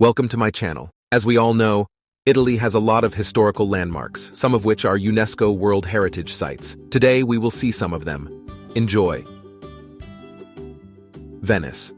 Welcome to my channel. As we all know, Italy has a lot of historical landmarks, some of which are UNESCO World Heritage Sites. Today we will see some of them. Enjoy. Venice.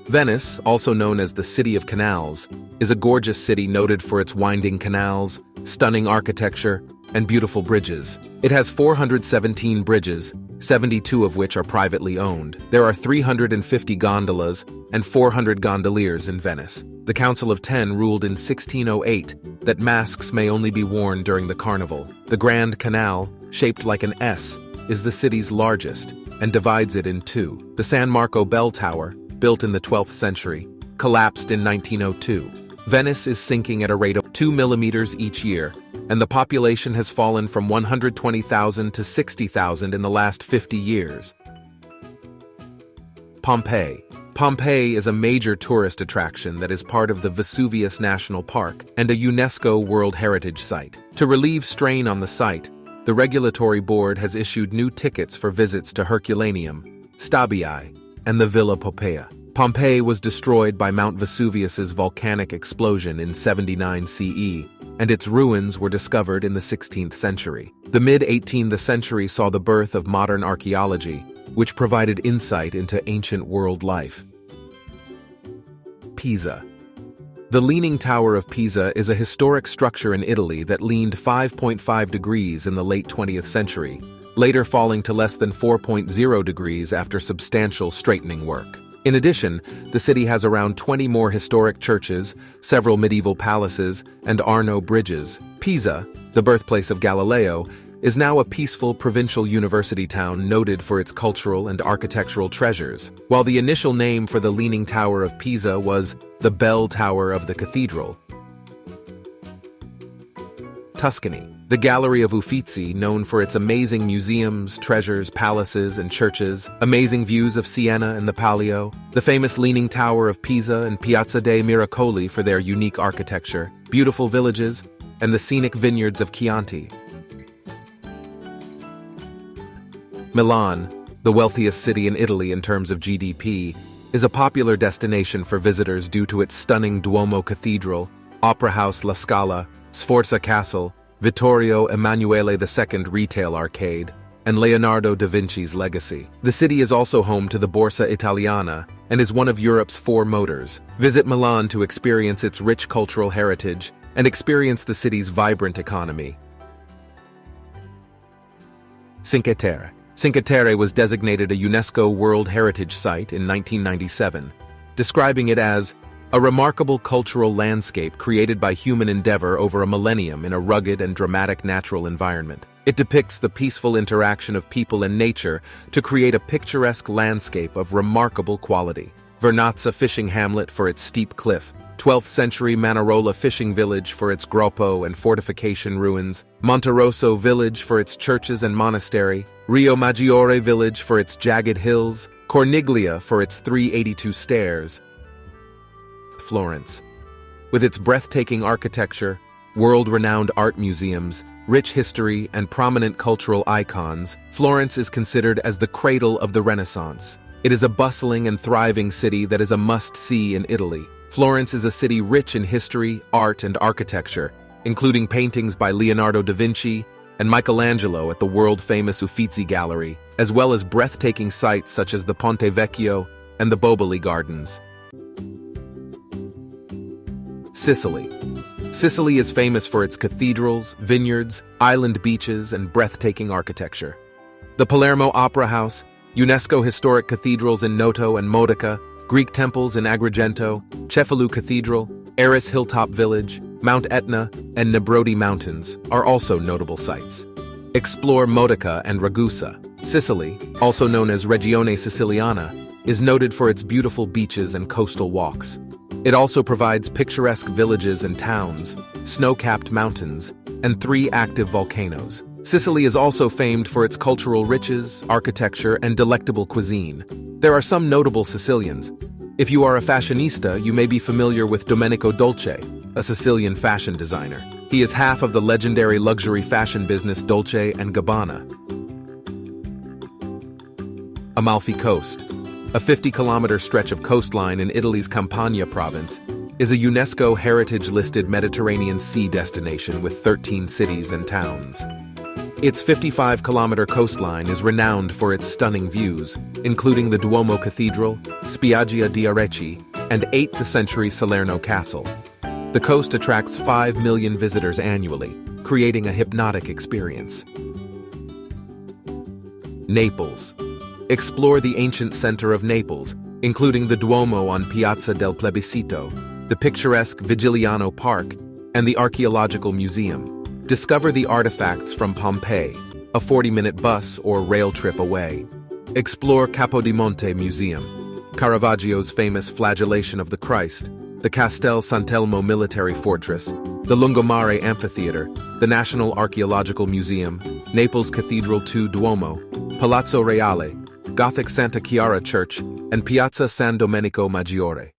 Venice, also known as the City of Canals, is a gorgeous city noted for its winding canals, stunning architecture, and beautiful bridges. It has 417 bridges, 72 of which are privately owned. There are 350 gondolas and 400 gondoliers in Venice. The Council of Ten ruled in 1608 that masks may only be worn during the carnival. The Grand Canal, shaped like an S, is the city's largest and divides it in two. The San Marco Bell Tower, built in the 12th century, collapsed in 1902. Venice is sinking at a rate of 2 millimeters each year, and the population has fallen from 120,000 to 60,000 in the last 50 years. Pompeii. Pompeii is a major tourist attraction that is part of the Vesuvius National Park and a UNESCO World Heritage Site. To relieve strain on the site, the regulatory board has issued new tickets for visits to Herculaneum, Stabiae, and the Villa Poppea. Pompeii was destroyed by Mount Vesuvius's volcanic explosion in 79 CE, and its ruins were discovered in the 16th century. The mid-18th century saw the birth of modern archaeology, which provided insight into ancient world life. Pisa. The Leaning Tower of Pisa is a historic structure in Italy that leaned 5.5 degrees in the late 20th century, later falling to less than 4.0 degrees after substantial straightening work. In addition, the city has around 20 more historic churches, several medieval palaces, and Arno bridges. Pisa, the birthplace of Galileo, is now a peaceful provincial university town noted for its cultural and architectural treasures. While the initial name for the Leaning Tower of Pisa was the Bell Tower of the Cathedral. Tuscany. The Gallery of Uffizi, known for its amazing museums, treasures, palaces, and churches, amazing views of Siena and the Palio, the famous Leaning Tower of Pisa and Piazza dei Miracoli for their unique architecture, beautiful villages, and the scenic vineyards of Chianti. Milan, the wealthiest city in Italy in terms of GDP, is a popular destination for visitors due to its stunning Duomo Cathedral, Opera House La Scala, Sforza Castle, Vittorio Emanuele II retail arcade, and Leonardo da Vinci's legacy. The city is also home to the Borsa Italiana and is one of Europe's 4 motors. Visit Milan to experience its rich cultural heritage and experience the city's vibrant economy. Cinque Terre. Cinque Terre was designated a UNESCO World Heritage Site in 1997, describing it as a remarkable cultural landscape created by human endeavor over a millennium in a rugged and dramatic natural environment. It depicts the peaceful interaction of people and nature to create a picturesque landscape of remarkable quality. Vernazza fishing hamlet for its steep cliff, 12th century Manarola fishing village for its groppo and fortification ruins, Monterosso village for its churches and monastery, Rio Maggiore village for its jagged hills, Corniglia for its 382 stairs. Florence. With its breathtaking architecture, world-renowned art museums, rich history, and prominent cultural icons, Florence is considered as the cradle of the Renaissance. It is a bustling and thriving city that is a must-see in Italy. Florence is a city rich in history, art, and architecture, including paintings by Leonardo da Vinci and Michelangelo at the world-famous Uffizi Gallery, as well as breathtaking sites such as the Ponte Vecchio and the Boboli Gardens. Sicily. Sicily is famous for its cathedrals, vineyards, island beaches, and breathtaking architecture. The Palermo Opera House, UNESCO historic cathedrals in Noto and Modica, Greek temples in Agrigento, Cefalù Cathedral, Eris Hilltop Village, Mount Etna, and Nebrodi Mountains are also notable sites. Explore Modica and Ragusa. Sicily, also known as Regione Siciliana, is noted for its beautiful beaches and coastal walks. It also provides picturesque villages and towns, snow-capped mountains, and 3 active volcanoes. Sicily is also famed for its cultural riches, architecture, and delectable cuisine. There are some notable Sicilians. If you are a fashionista, you may be familiar with Domenico Dolce, a Sicilian fashion designer. He is half of the legendary luxury fashion business Dolce & Gabbana. Amalfi Coast. A 50-kilometer stretch of coastline in Italy's Campania province, is a UNESCO heritage-listed Mediterranean Sea destination with 13 cities and towns. Its 55-kilometer coastline is renowned for its stunning views, including the Duomo Cathedral, Spiaggia di Areci, and 8th-century Salerno Castle. The coast attracts 5 million visitors annually, creating a hypnotic experience. Naples. Explore the ancient center of Naples, including the Duomo on Piazza del Plebiscito, the picturesque Vigiliano Park, and the Archaeological Museum. Discover the artifacts from Pompeii, a 40-minute bus or rail trip away. Explore Capodimonte Museum, Caravaggio's famous Flagellation of the Christ, the Castel Sant'Elmo Military Fortress, the Lungomare Amphitheater, the National Archaeological Museum, Naples Cathedral II Duomo, Palazzo Reale, Gothic Santa Chiara Church, and Piazza San Domenico Maggiore.